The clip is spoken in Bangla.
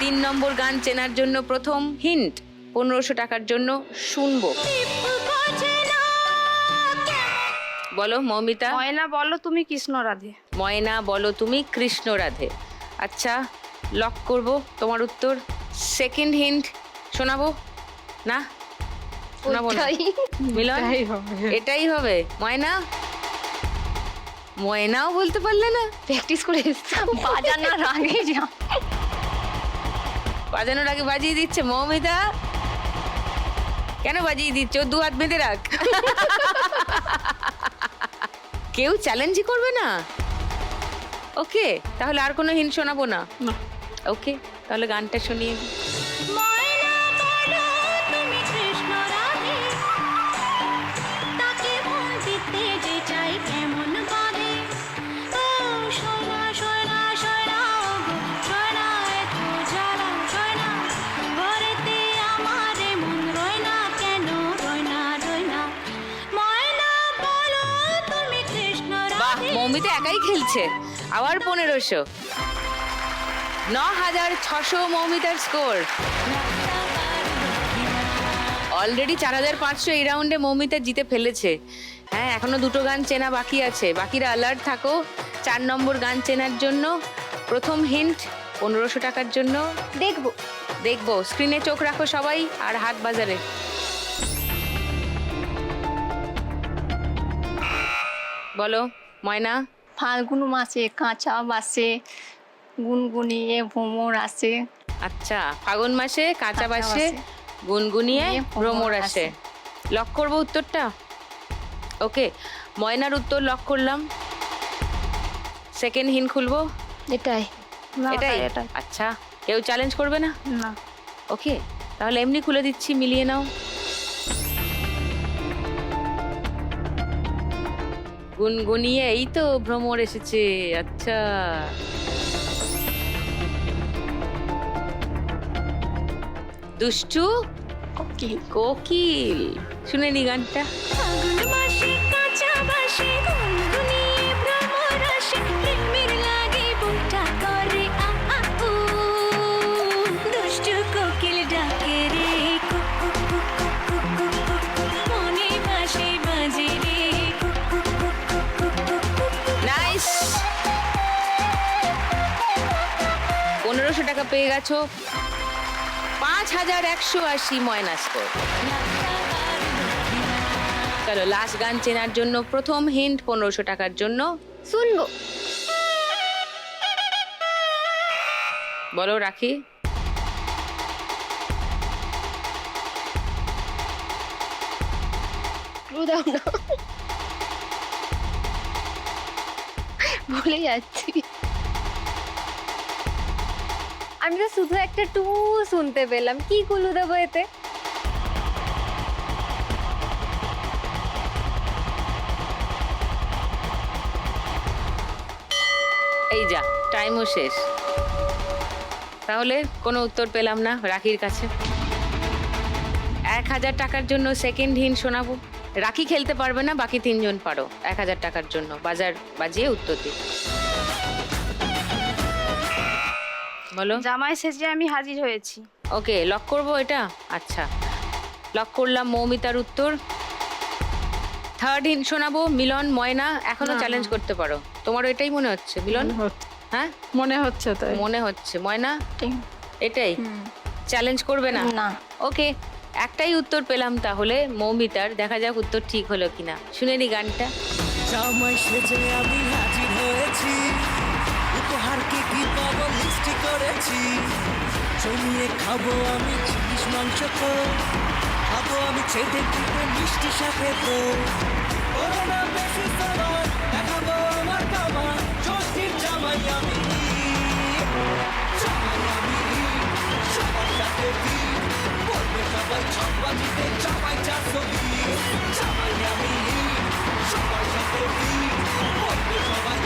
3 নম্বর গান চেনার জন্য প্রথম হিন্ট 1500 টাকার জন্য শুনবো। বলো মৌমিতা। ময়না বলো তুমি কৃষ্ণ রাধে। ময়না বলো তুমি কৃষ্ণ রাধে। আচ্ছা, লক করব তোমার উত্তর। সেকেন্ড হিন্ট শোনাবো না? শোনাবো না? মিলন এটাই হবে। ময়না, ময়নাও বলতে পারলে না? প্র্যাকটিস করে বাজানোর আগে যা বাজানোর আগে বাজিয়ে দিচ্ছে মৌমিতা। কেন বাজিয়ে দিচ্ছ? 2 হাত বেঁধে রাখ। কেউ চ্যালেঞ্জই করবে না? ওকে, তাহলে আর কোনো হিন্ট শোনাবো না। ওকে, তাহলে গানটা শুনিয়ে দিই। মৌমিতা একাই খেলছে। আবার 1500। 9600 মৌমিতার স্কোর। অলরেডি 4500 এই রাউন্ডে মৌমিতা জিতে ফেলেছে। হ্যাঁ, এখনো 2টো গান চেনা বাকি আছে। বাকিরা অ্যালার্ট থাকো 4 নম্বর গান চেনার জন্য। প্রথম হিন্ট 1500 টাকার জন্য। দেখবো স্ক্রিনে চোখ রাখো সবাই, আর হাত বাজারে। বলো ময়না। ফাল্গুন মাসে কাঁচা বাসে গুনগুনিয়ে ভ্রমর আসে। আচ্ছা, ফাগুন মাসে কাঁচা বাসে গুনগুনিয়ে ভ্রমর আসে। লক করবো উত্তরটা? ওকে, ময়নার উত্তর লক করলাম। সেকেন্ড হিন্ট খুলবো। এটাই এটাই? আচ্ছা, কেউ চ্যালেঞ্জ করবে না? না। ওকে, তাহলে এমনি খুলে দিচ্ছি, মিলিয়ে নাও। গুনগুনিয়ে এই তো ভ্রমর এসেছে। আচ্ছা, দুষ্টু কোকিল। কোকিল। শুনে নি গানটা। নাইস, 1500 টাকা পেয়ে গেছো। 5180 ময়না স্কোর। চলো লাস্ট গান চেনার জন্য প্রথম হিন্ট 1500 টাকার জন্য শুনবো। বলো রাখি। ভুলে যাচ্ছি। আমি তো শুধু একটা টু শুনতে পেলাম, কি কুলু দেবো এতে? এই যা, টাইমও শেষ। তাহলে কোনো উত্তর পেলাম না রাখির কাছে। 1000 টাকার জন্য সেকেন্ড হিন্ট শোনাবো। রাখি খেলতে পারবে না, বাকি 3 জন পারো। 1000 টাকার জন্য বাজার বাজিয়ে উত্তর দিই। বলো। জামাই সেজে আমি হাজির হয়েছি। ওকে, লক করবো এটা? আচ্ছা, লক করলাম মৌমিতার উত্তর। থার্ড হিন্ট শোনাবো। মিলন, ময়না এখনো চ্যালেঞ্জ করতে পারো। তোমারও এটাই মনে হচ্ছে মিলন? হ্যাঁ মনে হচ্ছে তাই। মনে হচ্ছে। ময়না এটাই চ্যালেঞ্জ করবে না? না। ওকে, একটাই উত্তর পেলাম তাহলে মৌমিতার। দেখা যাক উত্তর ঠিক হলো কিনা। শুনে নি গানটা। জামাই সেজে আমি হাজির হয়েছি, উপহার কি কি পাবো লিস্টি করেছি। জমিয়ে খাবো আমি চিংড়ি মাংস তো, খাবো আমি চেটে চিটে মিষ্টি সাথে তো। ওরে না বেশি সবার দেখাবো আমার খাবার, ষষ্ঠীর জামাই আমি। জামাই আমি সবার সাথে দিন বলবে সবাই ছকবাজিতে জামাই 420। জামাই আমি সবার সাথে দিন বলবে সবাই